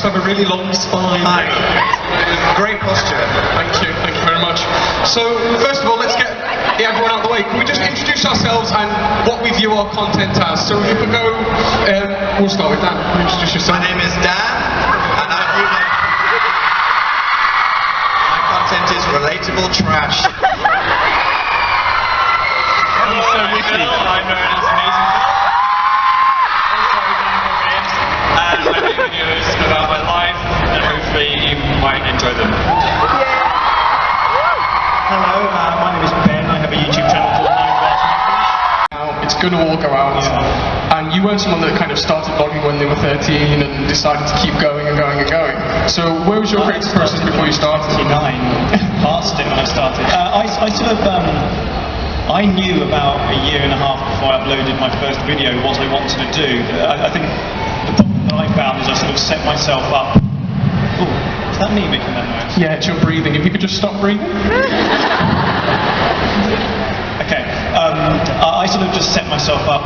also have a really long spine. Hi. Great posture. Thank you very much. So, first of all, let's get everyone out of the way. Can we just introduce ourselves and what we view our content as? So if you could go, we'll start with Dan. Can you introduce yourself? My name is Dan, and I view my content is relatable trash. I'm known as Amazing and I make videos about my life and hopefully you might enjoy them. Hello, my name is Ben. I have a YouTube channel called It's going to all go out. Yeah. And you weren't someone that kind of started blogging when they were 13 and decided to keep going and going and going. So where was your creative process before you started? 9, past it when I started. I knew about a year and a half before I uploaded my first video what I wanted to do. I think the problem that I found is I sort of set myself up. Oh, is that me making that noise? Yeah, it's your breathing. If you could just stop breathing. Okay. I sort of just set myself up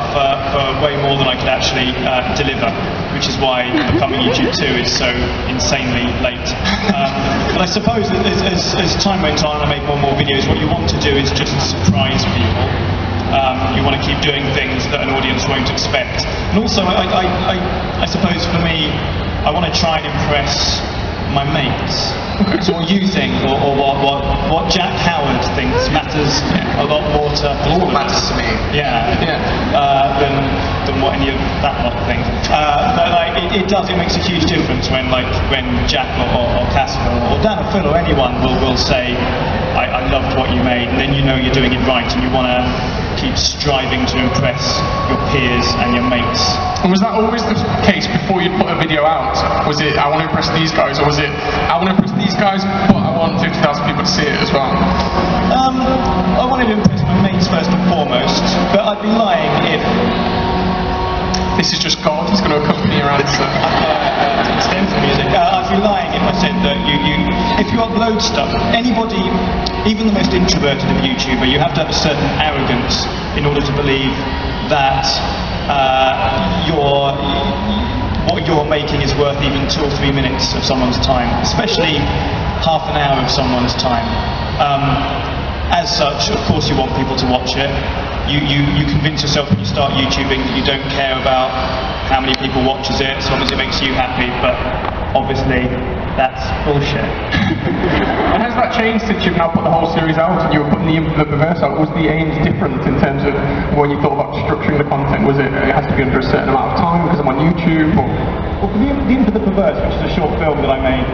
for way more than I could actually deliver, which is why becoming YouTube 2 is so insanely late. But I suppose that as time went on, I made more and more videos. What you want to do is just surprise people. You want to keep doing things that an audience won't expect. And also, I suppose for me, I want to try and impress my mates. So what you think, or what Jack Howard thinks matters a lot more to All matters to me. Than what any of that lot thinks. But like, it makes a huge difference when Jack or Casper or Dan or Phil or anyone will say, I loved what you made, and then you know you're doing it right, and you want to keep striving to impress your peers and your mates. And was that always the case before you put a video out? Was it, I want to impress these guys, or was it, I want to impress these guys, but I want 50,000 people to see it as well? I wanted to impress my mates first and foremost, but I'd be lying if... This is just God, he's going to accompany your answer. It's for music. I'd be lying if I said that if you upload stuff, anybody, even the most introverted of YouTuber, you have to have a certain arrogance in order to believe that what you're making is worth even 2 or 3 minutes of someone's time, especially half an hour of someone's time. As such, of course you want people to watch it. You convince yourself when you start YouTubing that you don't care about how many people watches it, as long as it makes you happy, but obviously that's bullshit. And has that changed since you've now put the whole series out and you were putting the Infinite Perverse out? Was the aims different in terms of when you thought about structuring the content? Was it has to be under a certain amount of time because I'm on YouTube? Or? Well, for the Infinite Perverse, which is a short film that I made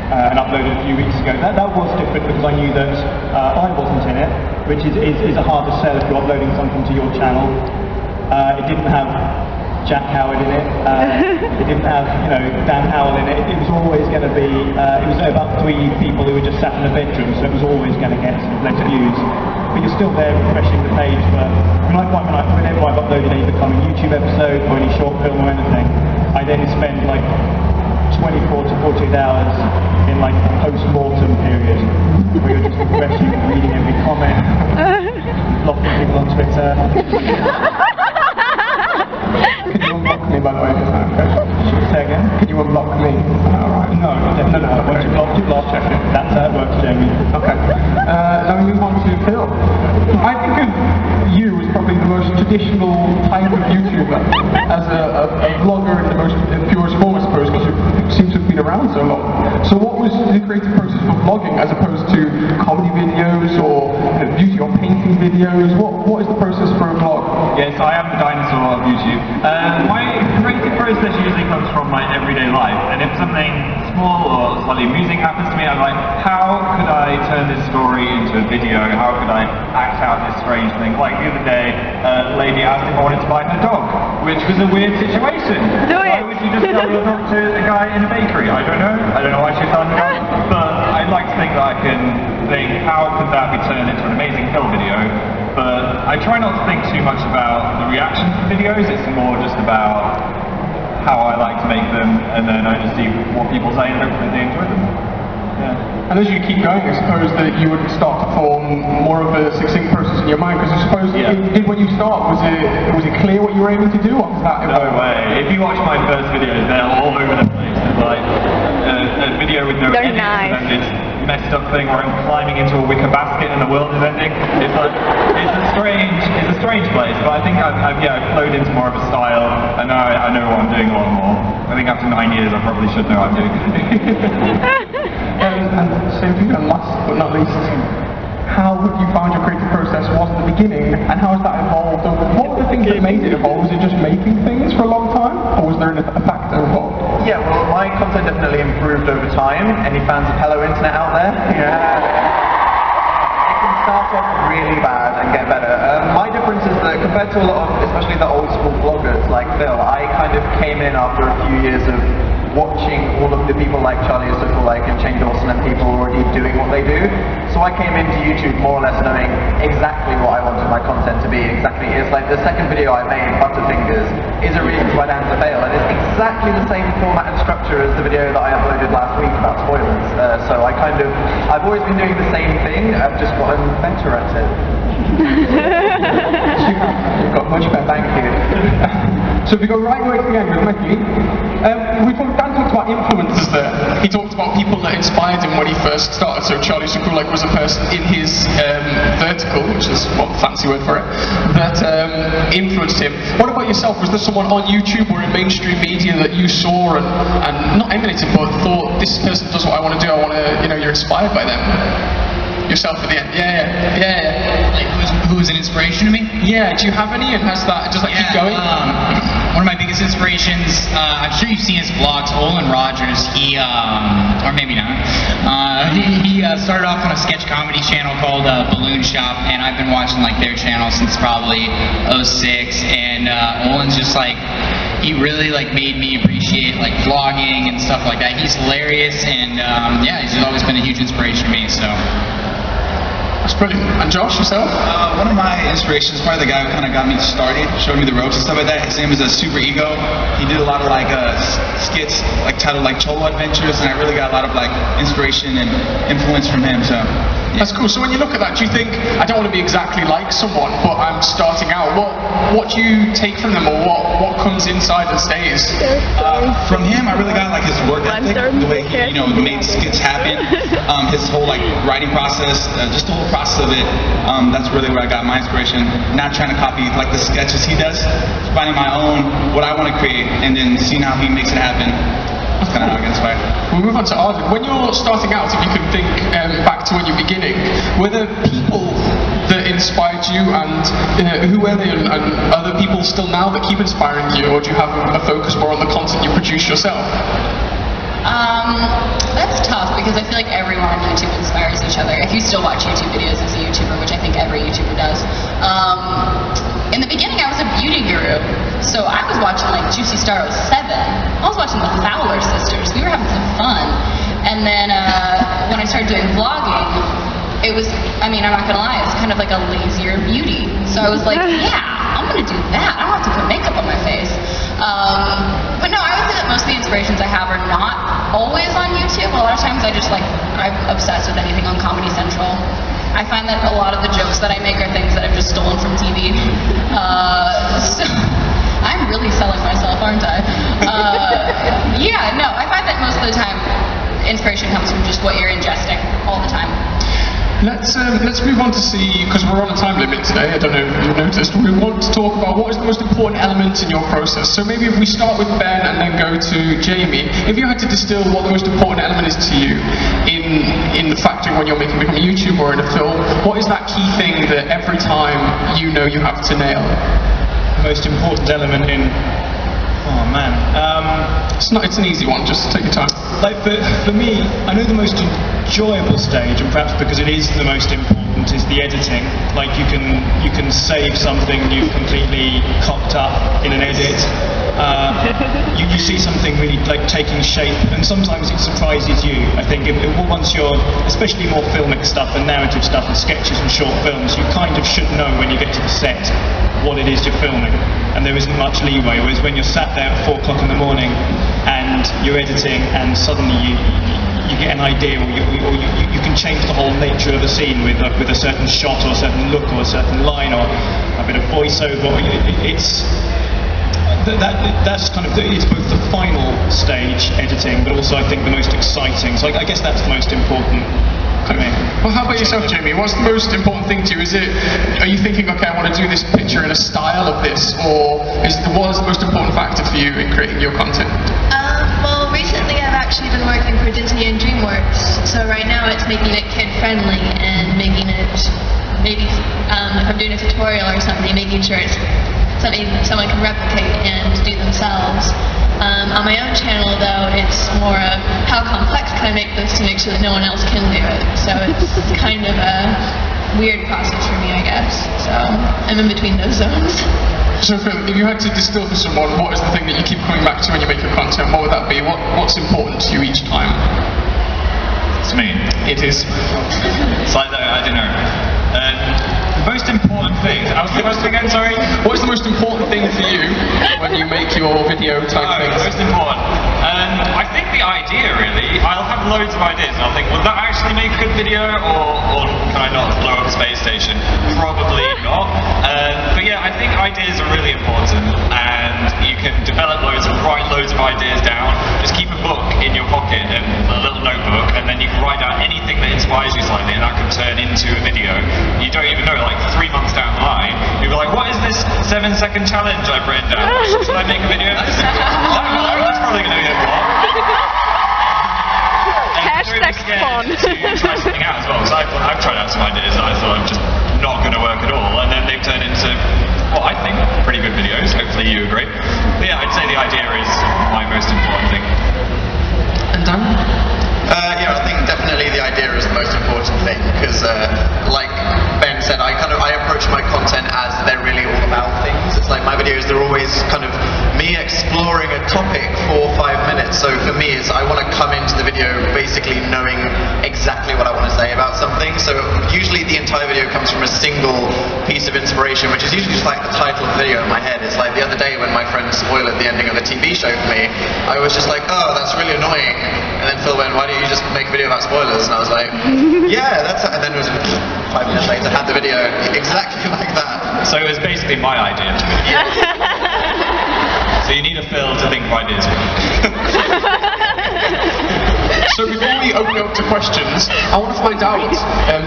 and uploaded a few weeks ago, that was different because I knew that I wasn't in it, which is a harder sell if you're uploading something to your channel. It didn't have Jack Howard in it. It didn't have, Dan Howell in it. It was always going to be, it was about 3 people who were just sat in a bedroom, so it was always going to get sort of less views. But you're still there refreshing the page for, whenever I've uploaded any becoming YouTube episode or any short film or anything, I then spend like 24 to 48 hours in like a post-mortem period where you're just refreshing and reading every comment, blocking people on Twitter. Can you unblock me, by the way? Say again? Can you unblock me? Alright. No, definitely not. Once you block, check it. That's how it works, Jamie. Okay. Now we move on to Phil. I think of you as probably the most traditional type of YouTuber, as a vlogger in the most purest form, I suppose, because you seem to have been around so long. So what was the creative process for vlogging as opposed to comedy videos or beauty or painting videos? What is the process for a vlog? Yes, I am the dinosaur of YouTube. My creative process usually comes from my everyday life, and if something small or slightly amusing happens to me, I'm like, how could I turn this story into a video? How could I act out this strange thing? Like the other day, a lady asked if I wanted to buy her dog, which was a weird situation. Why would you just sell your dog to a guy in a bakery? I don't know why she was selling the dog, but I'd like to think that I can think, how could that be turned into an amazing film video? But I try not to think too much about the reaction to the videos, it's more just about how I like to make them, and then I just see what people say and hopefully they enjoy them. And as you keep going, I suppose that you would start to form more of a succinct process in your mind, because I suppose when you start, was it clear what you were aiming to do, or was that No way. If you watch my first videos, they're all over the place. There's like a video with no They're edit, nice. and then this messed up thing where I'm climbing into a wicker basket and the world is ending. It's like, it's a strange place, but I think I've flowed into more of a style, and now I know what I'm doing a lot more. I think after 9 years I probably should know what I'm doing. And same for you, and last but not least, how have you found your creative process was at the beginning, and how has that evolved? Or what were the things that made it evolve? Was it just making things for a long time, or was there a factor involved? Yeah, well, my content definitely improved over time. Any fans of Hello Internet out there? Yeah. It can start off really bad and get better. My difference is that compared to a lot of, especially the old school bloggers like Phil, I kind of came in after a few years of watching all of the people like Charlie Like and Shane Dawson and people already doing what they do. So I came into YouTube more or less knowing exactly what I wanted my content to be. Exactly, it's like the second video I made, Butterfingers, is a reason why I had to fail, and it's exactly the same format and structure as the video that I uploaded last week about spoilers. So I've always been doing the same thing. I've just gotten better at it. You've got much better, thank you. So if we go right away to the end with Mickey, Dan talked about influences there. He talked about people that inspired him when he first started. So Charlie Sukulak was a person in his vertical, which is a fancy word for it, that influenced him. What about yourself? Was there someone on YouTube or in mainstream media that you saw and not emulated, but thought, this person does what I want to do, you're inspired by them? Yourself at the end. Yeah. Like who was an inspiration to me? Yeah, do you have any, and does that keep going? One of my biggest inspirations, I'm sure you've seen his vlogs, Olin Rogers, or maybe not, he started off on a sketch comedy channel called Balloon Shop, and I've been watching like their channel since probably '06, and Olin's just like, he really like made me appreciate like vlogging and stuff like that. He's hilarious, and he's always been a huge inspiration to me, so. That's brilliant. And Josh, yourself? One of my inspirations, probably the guy who kind of got me started, showed me the ropes and stuff like that. His name is Super Ego. He did a lot of like skits, like titled like Cholo Adventures, and I really got a lot of like inspiration and influence from him. So yeah. That's cool. So when you look at that, do you think, I don't want to be exactly like someone, but I'm starting out? What do you take from them, or what comes inside and stays? From him, I really got like his work ethic, the way he made skits happen, his whole like writing process, just the whole process of it. That's really where I got my inspiration. Not trying to copy like the sketches he does, finding my own, what I want to create, and then seeing how he makes it happen. That's kind of how I get inspired. We'll move on to Arjun. When you're starting out, if you can think back to when you're beginning, were there people that inspired you, and who were they, and are there people still now that keep inspiring you, or do you have a focus more on the content you produce yourself? That's tough, because I feel like everyone on YouTube inspires each other. If you still watch YouTube videos as a YouTuber, which I think every YouTuber does. In the beginning, I was a beauty guru, so I was watching like Juicy Star 07. I was watching the Fowler sisters. We were having some fun. And then when I started doing vlogging, it was, I'm not gonna lie, it's kind of like a lazier beauty. So I was like, yeah, I'm gonna do that. I don't have to put makeup on my face. But no, I would say that most of the inspirations I have are not always on YouTube. A lot of times I'm obsessed with anything on Comedy Central. I find that a lot of the jokes that I make are things that I've just stolen from TV. So I'm really selling myself, aren't I? I find that most of the time inspiration comes from just what you're ingesting all the time. Let's move on to see, because we're on a time limit today, I don't know if you've noticed, we want to talk about what is the most important element in your process. So maybe if we start with Ben and then go to Jamie, if you had to distill what the most important element is to you in the factory when you're becoming a YouTuber or in a film, what is that key thing that every time you know you have to nail? The most important element in... Oh man. It's an easy one, just take your time. Like for me, I know the most enjoyable stage, and perhaps because it is the most important, is the editing. Like you can save something you've completely cocked up in an edit. You see something really like taking shape, and sometimes it surprises you. I think once you're, especially more filmic stuff and narrative stuff and sketches and short films, you kind of should know when you get to the set what it is you're filming, and there isn't much leeway. Whereas when you're sat there at 4 o'clock in the morning and you're editing, and suddenly you get an idea, or you can change the whole nature of a scene with a certain shot or a certain look or a certain line or a bit of voiceover. That's kind of it's both the final stage editing, but also I think the most exciting. So I guess that's the most important to me. Well, how about yourself, Jamie? What's the most important thing to you? Are you thinking, okay, I want to do this picture in a style of this, or what is the most important factor for you in creating your content? Well, recently I've actually been working for Disney and DreamWorks, so right now it's making it kid-friendly and making it, maybe if I'm doing a tutorial or something, making sure it's something that someone can replicate and do themselves. On my own channel, though, it's more of how complex can I make this to make sure that no one else can do it. So it's kind of a weird process for me, I guess. So I'm in between those zones. So Phil, if you had to distill for someone, what is the thing that you keep coming back to when you make your content? What would that be? What's important to you each time? It's me. It is. It's like that, I don't know. The most important thing. What's the question again? Sorry. What is the most important thing for you when you make your video type things? Most important. I think the idea really. I'll have loads of ideas, and I'll think, will that actually make a good video, or can I not blow up a space station? Probably not. But yeah, I think ideas are really important, and you can develop write loads of ideas down. Just keep a book in your pocket and a little notebook, and then you can write down anything that inspires you slightly, and that can turn into a video. You don't even know, like 3 months down the line, you'll be like, what is this 7-second challenge I've written down? Should I make a video? That's probably going to be a lot. Hashtag fun. To try something out as well, because I've tried out some ideas that I thought I'm just not going to work at all, and then they've turned into what I think pretty good videos. Hopefully you agree. But yeah, I'd say the idea is my most important thing. And Dan? Yeah, I think definitely the idea is the most important thing, because like Ben said, I approach my content as they're really all about things. It's like my videos, they're always kind of me exploring a topic for 5 minutes. So for me, I want to come into the video basically knowing exactly what I want to say about something. So usually the entire video comes from a single piece of inspiration, which is usually just like the title of the video in my head. It's like the other day when my friend spoiled the ending of a TV show for me, I was just like, oh, that's really annoying. And then Phil went, why don't you just make a video about spoilers? And I was like, yeah, that's it. And then it was 5 minutes later, had the video exactly like that. So it was basically my idea. So you need a Phil to think of ideas. So before we open up to questions, I want to find out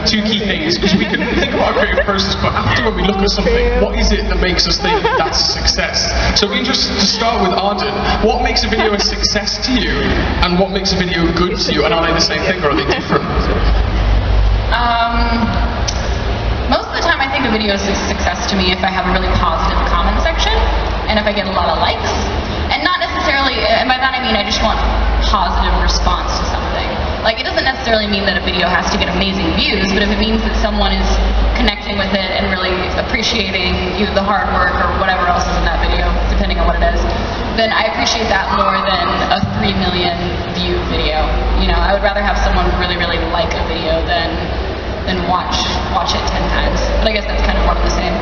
2 key things, because we can think about our creative process, but after when we look at something, what is it that makes us think that's a success? So we're interested to start with Arden. What makes a video a success to you, and what makes a video good to you, and are they the same thing or are they different? Most of the time I think a video is a success to me if I have a really positive comment section, and if I get a lot of likes. And not necessarily, and by that I mean I just want positive response to something. Like, it doesn't necessarily mean that a video has to get amazing views, but if it means that someone is connecting with it and really appreciating either the hard work or whatever else is in that video, depending on what it is, then I appreciate that more than a 3 million view video. You know, I would rather have someone really, really like a video than watch it 10 times. But I guess that's kind of one of the same.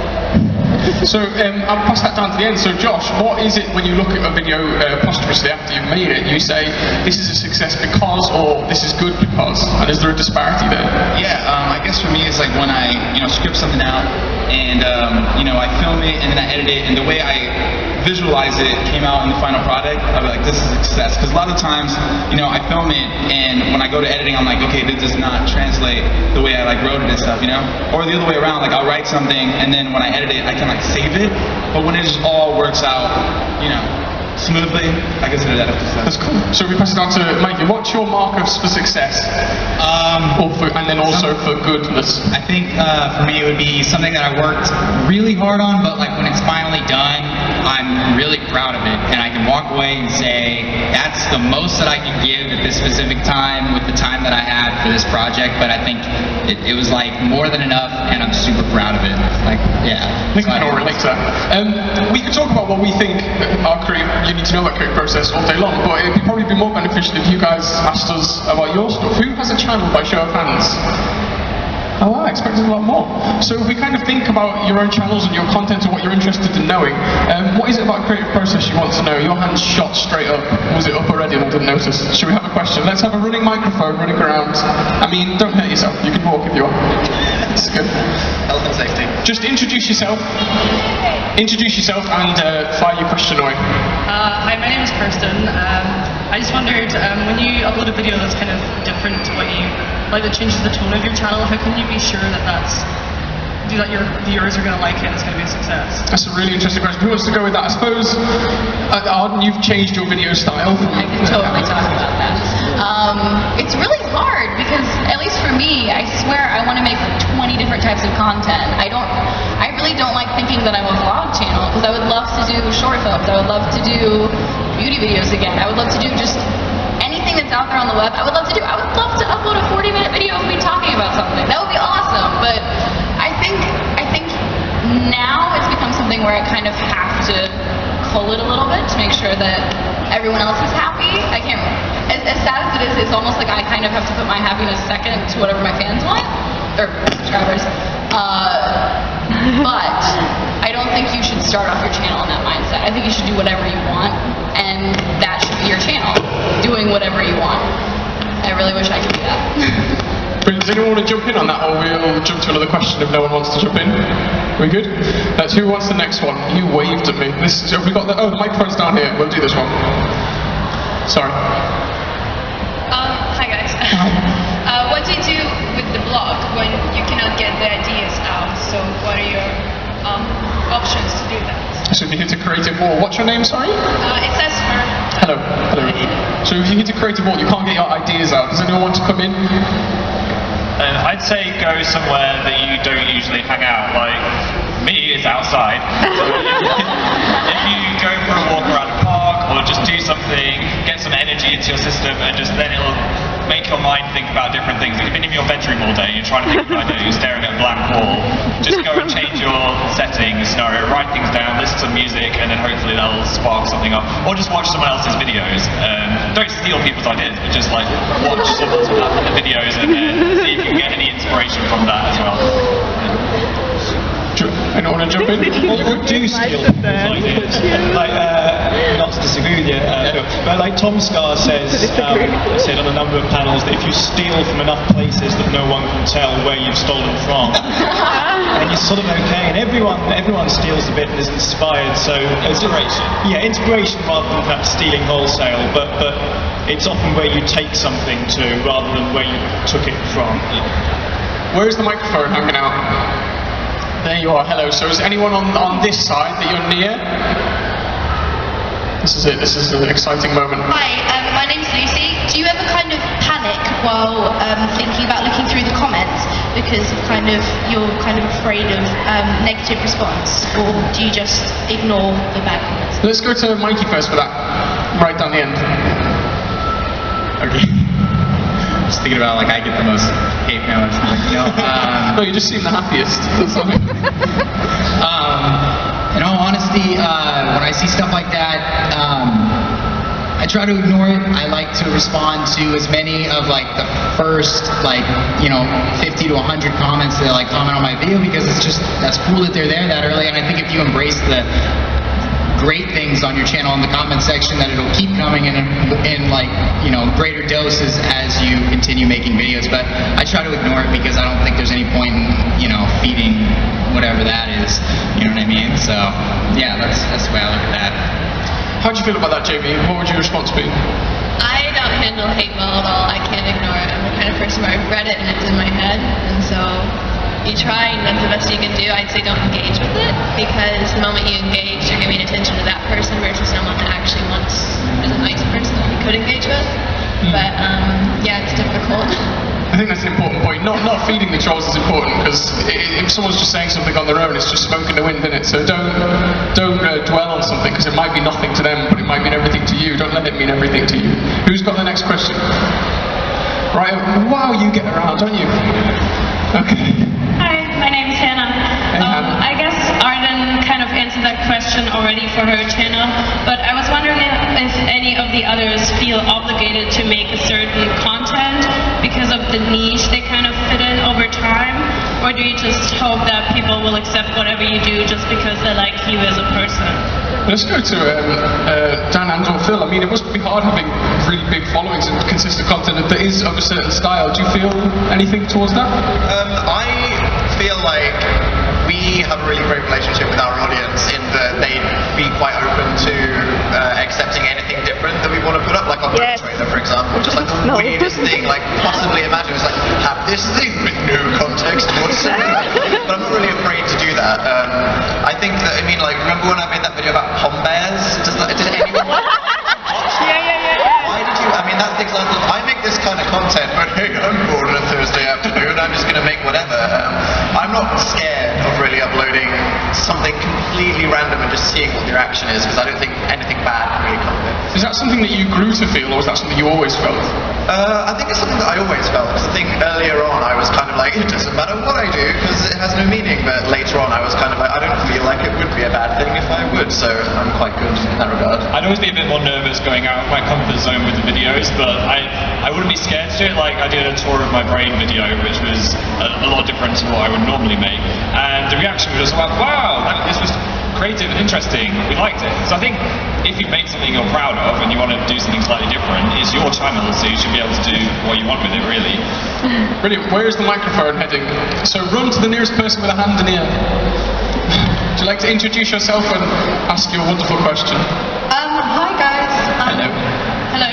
So I'll pass that down to the end. So Josh, what is it when you look at a video posthumously after you've made it, you say this is a success because, or this is good because, and is there a disparity there? Yeah, I guess for me it's like when I script something out and I film it and then I edit it, and the way I visualize it came out in the final product, I'll be like, this is a success. Because a lot of times, I film it and when I go to editing, I'm like, okay, this does not translate the way I wrote it and stuff, Or the other way around, like I'll write something and then when I edit it, I can save it, but when it just all works out, smoothly, I consider that a success. That's cool. So we pass it on to Mikey. What's your markers for success? And then also for goodness? I think for me it would be something that I worked really hard on, but when it's finally done, I'm really proud of it, and I can walk away and say that's the most that I can give at this specific time with the time that I had for this project. But I think it was more than enough, and I'm super proud of it. Yeah. I think I can all relate to that. We could talk about what we think you need to know about creative process all day long, but it'd probably be more beneficial if you guys asked us about your stuff. Who has a channel by show of hands? Oh, I expected a lot more. So if we kind of think about your own channels and your content and what you're interested in knowing, what is it about creative process you want to know? Your hand shot straight up. Was it up already and I didn't notice? Should we have a question? Let's have a running microphone running around. I mean, don't hurt yourself. You can walk if you want. It's good. Health and safety. Just introduce yourself. Introduce yourself and fire your question away. Hi, my name is Kirsten. I just wondered, when you upload a video that's kind of different to what you like, that changes the tone of your channel, how can you be sure that your viewers are going to like it and it's going to be a success? That's a really interesting question. Who wants to go with that? I suppose, Arden, you've changed your video style. I can totally talk about that. It's really hard because, at least for me, I swear I want to make 20 different types of content. I really don't like thinking that I'm a vlog channel, because I would love to do short films. I would love to do beauty videos again. I would love to do just anything that's out there on the web. I would love to upload a 40-minute video of me talking about something. That would be awesome. But I think now it's become something where I kind of have to cull it a little bit to make sure that everyone else is happy. I can't, as sad as it is, it's almost like I kind of have to put my happiness second to whatever my fans want, or subscribers. But I don't think you should start off your channel in that mindset. I think you should do whatever you want, and that should be your channel, doing whatever you want. I really wish I could do that. Does anyone want to jump in on that, or we'll jump to another question if no one wants to jump in? We good? That's who wants the next one? You waved at me. Have we got the microphone's down here. We'll do this one. Sorry. Hi guys. What do you do with the blog when you cannot get the ideas out? So what are your options to do that? So if you hit a creative wall, what's your name, sorry? It says her. Hello. So if you hit a creative wall, you can't get your ideas out. Does anyone want to come in? I'd say go somewhere that you don't usually hang out. Like, me is outside. So if you go for a walk around a park, or just do something, get some energy into your system, and just then it'll make your mind think about different things. If you've been in your bedroom all day, you're trying to think of an idea, you're staring at a blank wall, just go and change your settings, scenario, write things down, listen to music, and then hopefully that'll spark something up. Or just watch someone else's videos. Don't steal people's ideas, but just like watch someone's videos and then see if you can get any inspiration from that as well. Anyone want to jump in? Well, do steal people's ideas. Like, not to disagree with you, Phil, but like Tom Scar said on a number of panels that if you steal from enough places that no one can tell where you've stolen from, then you're sort of okay. And everyone steals a bit and is inspired. So inspiration. Yeah, inspiration rather than perhaps stealing wholesale, but it's often where you take something to rather than where you took it from. Where is the microphone hanging out? There you are, hello. So is anyone on this side that you're near? This is it, this is an exciting moment. Hi, my name's Lucy. Do you ever kind of panic while thinking about looking through the comments because you're kind of afraid of negative response, or do you just ignore the bad comments? Let's go to Mikey first for that, right down the end. Okay. Just thinking about, like, I get the most hate mail or something, you know? No, you just seem the happiest. That's all. In all honesty, when I see stuff like that, I try to ignore it. I like to respond to as many of, like, the first, like, 50 to 100 comments that, like, comment on my video, because that's cool that they're there that early, and I think if you embrace the great things on your channel in the comment section, that it'll keep coming in like, greater doses as you continue making videos. But I try to ignore it because I don't think there's any point in, feeding whatever that is. You know what I mean? So, yeah, that's the way I look at that. How do you feel about that, Jamie? What would your response be? I don't handle hate mail at all. I can't ignore it. I'm the kind of person where I've read it and it's in my head, and so you try, and that's the best you can do. I'd say don't engage with it, because the moment you engage, you're giving attention to that person versus someone that actually is a nice person that you could engage with. But yeah, it's difficult. I think that's an important point. Not feeding the trolls is important, because if someone's just saying something on their own, it's just smoke in the wind, isn't it? So don't dwell on something, because it might be nothing to them, but it might mean everything to you. Don't let it mean everything to you. Who's got the next question? Right, wow, you get around, don't you? Okay. Hi, my name is Hannah. I guess Arden kind of answered that question already for her channel, but I was wondering if any of the others feel obligated to make a certain content because of the niche they kind of fit in over time, or do you just hope that people will accept whatever you do just because they like you as a person? Let's go to Dan and or Phil. I mean, it must be hard having really big followings and consistent content that is of a certain style. Do you feel anything towards that? I feel like we have a really great relationship with our audience in that they'd be quite open to accepting anything different that we want to put up, like our book trailer, for example, just like the weirdest thing, like possibly imagine. It's like, have this thing with no context whatsoever. But I'm not really afraid to do that. I think that, I mean, like, remember when I made that video about pom bears? Did anyone watch that? Why did you? I mean, that's the example of, I make this kind of content, but hey, I'm bored on a Thursday afternoon, I'm just going to make whatever. I'm not scared of really uploading something completely random and just seeing what the reaction is, because I don't think anything bad can really come of it. Is that something that you grew to feel, or was that something you always felt? I think it's something that I always felt, because I think earlier on I was kind of like, it doesn't matter what I do, because it has no meaning, but later on I was kind of like, I don't feel like it would be a bad thing if I would, so I'm quite good in that regard. I'd always be a bit more nervous going out of my comfort zone with the videos, but I wouldn't be scared to do it. Like, I did a tour of my brain video, which was a lot different to what I would normally make, and the reaction was just like, wow, this was creative and interesting, we liked it. So I think if you make something you're proud of and you want to do something slightly different, it's your channel, so you should be able to do what you want with it, really. Brilliant. Where is the microphone heading? So run to the nearest person with a hand in the air. Would you like to introduce yourself and ask your wonderful question? Hi guys. Hello. Hello.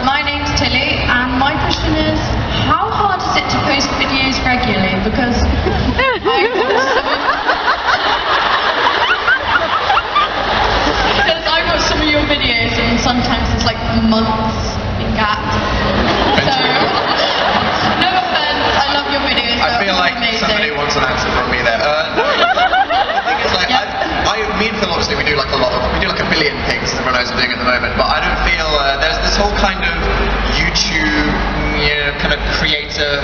My name's Tilly, and my question is, how hard is it to post videos regularly? Because I watch some of your videos, and sometimes it's like months in gaps. So, no offense, I love your videos. I feel like somebody wants an answer from me there. The thing is, like, me and Phil, obviously, we do like a billion things that everyone knows we're doing at the moment, but I don't feel, there's this whole kind of YouTube, kind of creator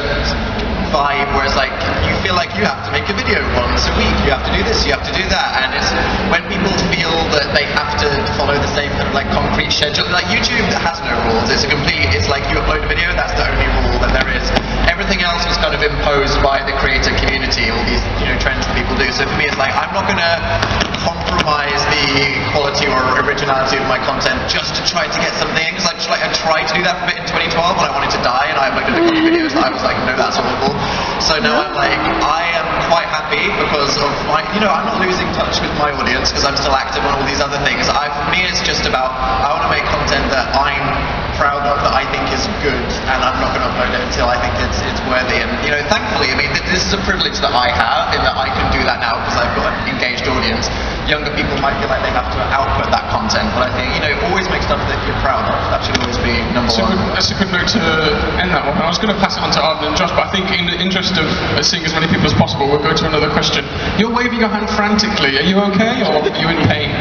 vibe where it's like, you feel like you have to make a video once a week, you have to do this, you have to do that, and it's when people feel that they have to follow the same kind of like concrete schedule, like YouTube has no rules, it's like you upload a video, that's the only rule that there is. Everything else was kind of imposed by the creator community, all these trends that people do. So for me, it's like, I'm not going to compromise the quality or originality of my content just to try to get something, because I tried to do that for a bit in 2012 when I wanted to die, and I uploaded a couple of videos and I was like, no, that's awful. So now I'm like, I am quite happy because of my, I'm not losing touch with my audience because I'm still active on all these other things. For me, it's just about, I want to make content that I'm proud of, that I think is good, and I'm not going to upload it until I think it's worthy. And thankfully, I mean, this is a privilege that I have in that I can do that now because I've got an engaged audience. Younger people might feel like they have to output that content, but I think always make stuff that you're proud of. That should always be number one. That's a good note to end that one. I was going to pass it on to Arden and Josh, but I think in the interest of seeing as many people as possible, we'll go to another question. You're waving your hand frantically. Are you okay, or are you in pain?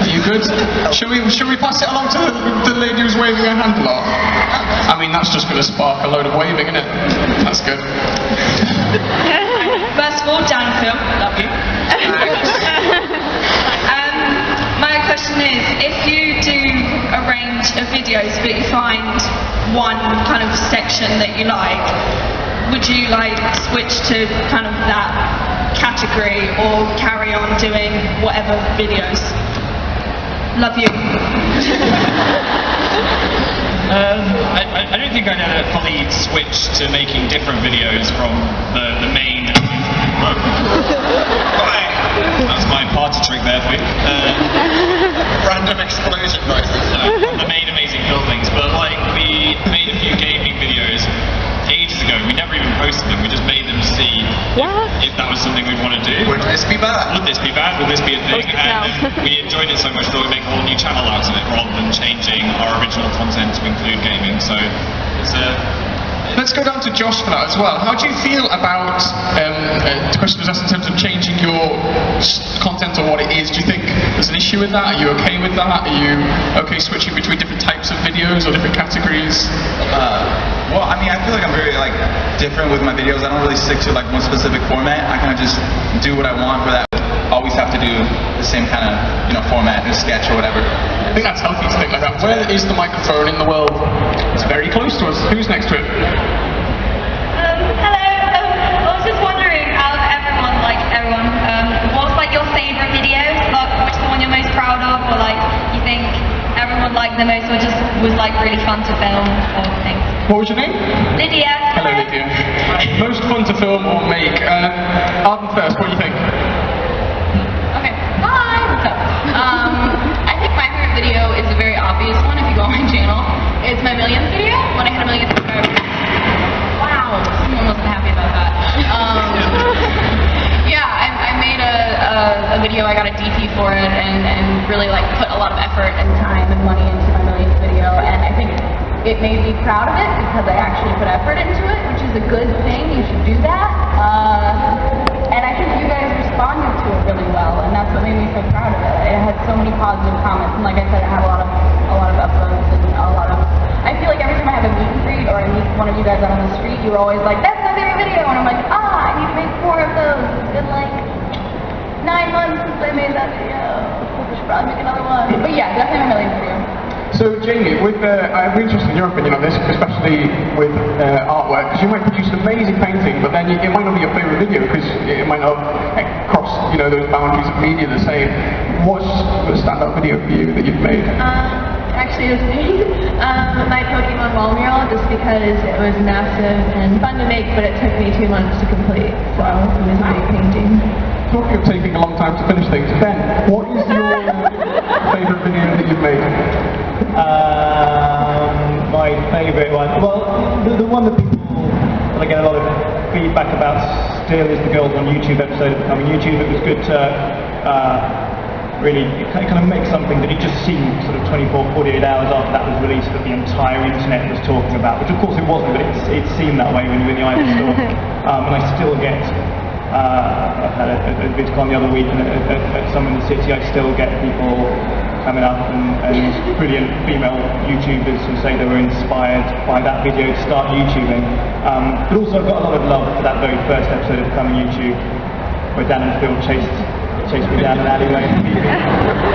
Are you good? Should we pass it along to the lady who's waving her hand a lot? I mean, that's just going to spark a load of waving, isn't it? That's good. First of all, Dan and Phil, I love you. My question is, if you do arrange a videos but you find one kind of section that you like, would you switch to kind of that category or carry on doing whatever videos? Love you. I don't think I'd ever fully switch to making different videos from the main. That's my party trick there for you. Random explosion noises. The main amazing Phil things, but we made a few gaming videos ages ago. We never even posted them. We just made them to see if that was something we'd want to do. Would this be bad? Would this be bad? Would this be a thing? And we enjoyed it so much that we make a whole new channel out of it rather than changing our original content to include gaming. So it's a... Let's go down to Josh for that as well. How do you feel about, the question was asked in terms of changing your content or what it is. Do you think there's an issue with that? Are you okay with that? Are you okay switching between different types of videos or different categories? Well, I mean, I feel like I'm very different with my videos. I don't really stick to one specific format. I kind of just do what I want for that. Always have to do the same kind of format, a sketch or whatever. I think that's healthy to think like that. Where is the microphone in the world? It's very close to us. Who's next to it? Hello. I was just wondering the most, or just was like really fun to film or things? What was your name? Lydia. Hello, Lydia. Most fun to film or make? Arden first, what do you think? Okay. Hi. What's up? I think my favorite video is a very obvious one. If you go on my channel, it's my millionth video when I hit 1 million subscribers. Wow, someone wasn't happy about that. Yeah, I made a video. I got a DP for it, and really like put a lot of effort and time and money into my millionth video, and I think it made me proud of it because I actually put effort into it, which is a good thing. You should do that. And I think you guys responded to it really well, and that's what made me so proud of it. It had so many positive comments, and like I said, it had a lot of upvotes and a lot of. I feel like every time I have a meet and greet or I meet one of you guys out on the street, you're always like, "That's my favorite video," and I'm like, I need to make more of those. It's been like 9 months since I made that video. I should probably make another one. But yeah, definitely my millionth video. So Jamie, I'm interested in your opinion on this, especially with artwork, because you might produce an amazing painting, but then it might not be your favourite video because it might not cross, those boundaries of media the same. What's the standout video for you that you've made? Actually, it was me. My Pokemon wall mural, just because it was massive and fun to make, but it took me 2 months to complete, so it was a big painting. Talking of taking a long time to finish things, Ben, what is your favourite video that you've made? My favourite one, well, the one that I get a lot of feedback about still is the Girls on YouTube episode of Becoming YouTube. It was good to really kind of make something that it just seemed sort of 24, 48 hours after that was released that the entire internet was talking about, which of course it wasn't, but it seemed that way when you were in the Ivy store. And I still get, I had a VidCon the other week, and at some in the city I still get people coming up and brilliant female YouTubers who say they were inspired by that video to start YouTubing. But also I've got a lot of love for that very first episode of Becoming YouTube, where Dan and Phil chased me down an alleyway and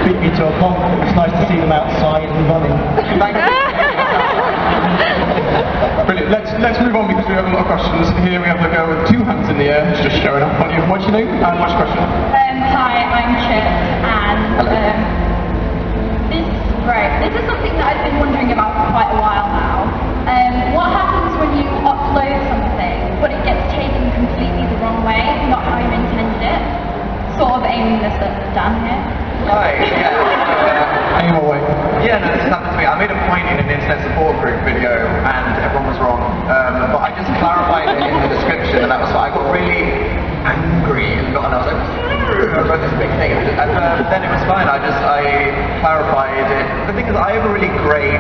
beat me to a pulp. It was nice to see them outside and running. Brilliant. Let's move on because we have a lot of questions. Here we have the girl with 2 hands in the air, who's just showing up on you. What's your name and what's your question? Hi, I'm Chip, and this is something that I've been wondering about for quite a while now. What happens when you upload something, but it gets taken completely the wrong way, not how you intended it? Sort of aiming this at Dan here. Right, yeah. Aim away. Yeah, no, this happened to me. I made a point in an internet support group video and everyone was wrong. But I just clarified it in the description and that was why I got really angry and I was like, I wrote this big thing. And then it was fine. I clarified it. The thing is, I have a really great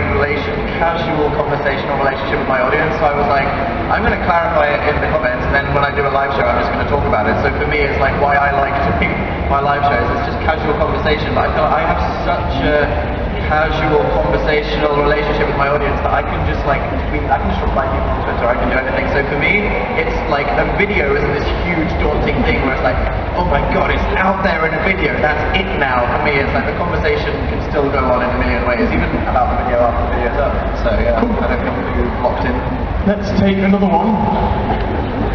casual conversational relationship with my audience, so I was like, I'm going to clarify it in the comments, and then when I do a live show, I'm just going to talk about it. So for me, it's like why I like doing my live shows. It's just casual conversation, but I feel like I have such a casual conversational relationship with my audience that I can just like tweet, I can just reply to people on Twitter, I can do anything. So for me, it's like a video isn't this huge daunting thing where it's like, oh my god, it's out there in a video, that's it now. For me, it's like the conversation can still go on in a million ways, even about the video after the video's up. So yeah, I don't feel too locked in. Let's take another one.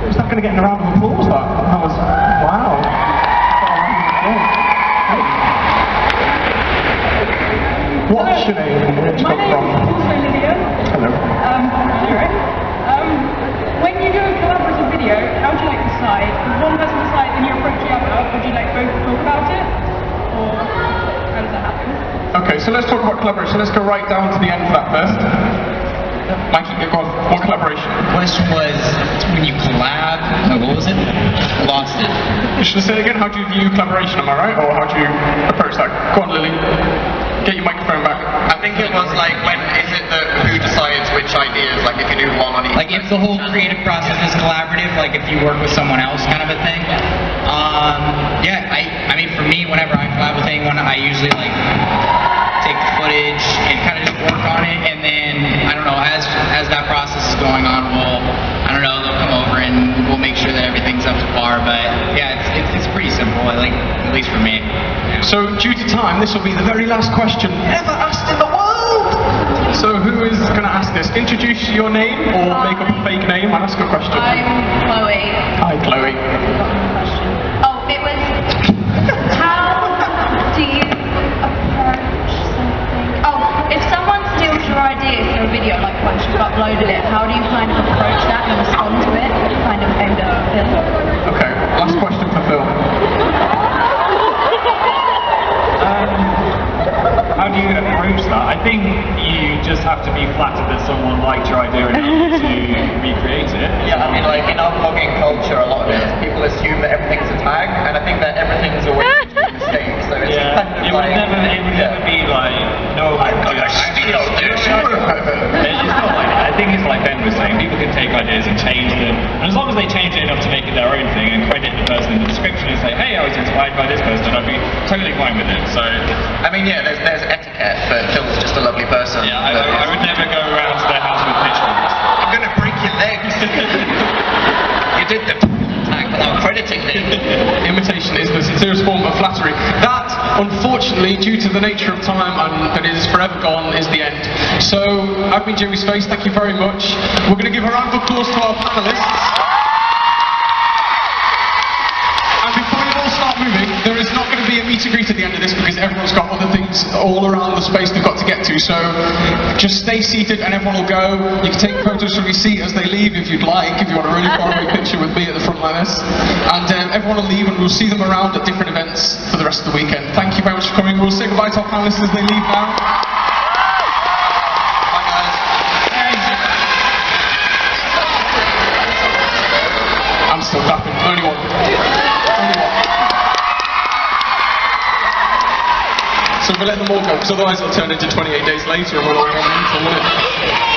Was that going to get a round of applause? That was, wow. What's your name and where did you come from? Also Lydia. Hello. When you do a collaborative video, how do you decide? Does one person decide and you approach the other? Would you both talk about it? Or how does that happen? Okay, so let's talk about collaboration. Let's go right down to the end for that first. Mikey, go on. What collaboration? The question was, when you collab, what was it? Lost it. You should say it again. How do you view collaboration? Am I right? Or how do you approach that? Go on, Lily. Get your microphone back. I think it was like, when is it that who decides which ideas? Like if you do one on each. Like if the whole creative process is collaborative, like if you work with someone else kind of a thing. Yeah, I mean for me, whenever I collab with anyone, I usually like take the footage and kind of just work on it, and then I don't know, as that process is going on, they'll come over and we'll make sure that everything's up to par. But yeah, it's pretty simple, at least for me. Yeah. So due to time, this will be the very last question ever asked in the world. So who is going to ask this? Introduce your name or make up a fake name and ask a question. I'm Chloe. Hi, Chloe. Oh, it was, how do you approach something? Oh, if someone video, like once you've uploaded it, how do you kind of approach that and respond to it, kind of end up film? Okay, last question for Phil. How do you approach that? I think you just have to be flattered that someone liked your idea enough to recreate it. Yeah, I mean, like in our vlogging culture, a lot of it is people assume that everything's a tag, and I think that everything's always a mistake. So it's kind of it would never be like, no, I've got a video of this. It's not like that. I think it's like Ben was saying, people can take ideas and change them, and as long as they change it enough to make it their own thing and credit the person in the description and say, hey, I was inspired by this person, I'd be totally fine with it. So, I mean, yeah, there's etiquette, but Phil's just a lovely person. yeah, I would never go around to their house with pitchforks. I'm gonna break your legs. You did the tag without crediting me. Imitation is the sincerest form of flattery. That, unfortunately, due to the nature of time and it is forever gone, is the end. So, I've been Jamie Space, thank you very much. We're going to give a round of applause to our panellists. And before you all start moving, there is not going to be a meet and greet at the end of this because everyone's got other things all around the space they've got to get to. So just stay seated and everyone will go. You can take photos from your seat as they leave if you'd like, if you want a really far away picture with me at the front like this. And everyone will leave and we'll see them around at different events for the rest of the weekend. Thank you very much for coming. We'll say goodbye to our panellists as they leave now. Bye guys. I'm still clapping. Only one. So we'll let them all go, because otherwise it'll turn into 28 days later and we'll all go mental, won't it?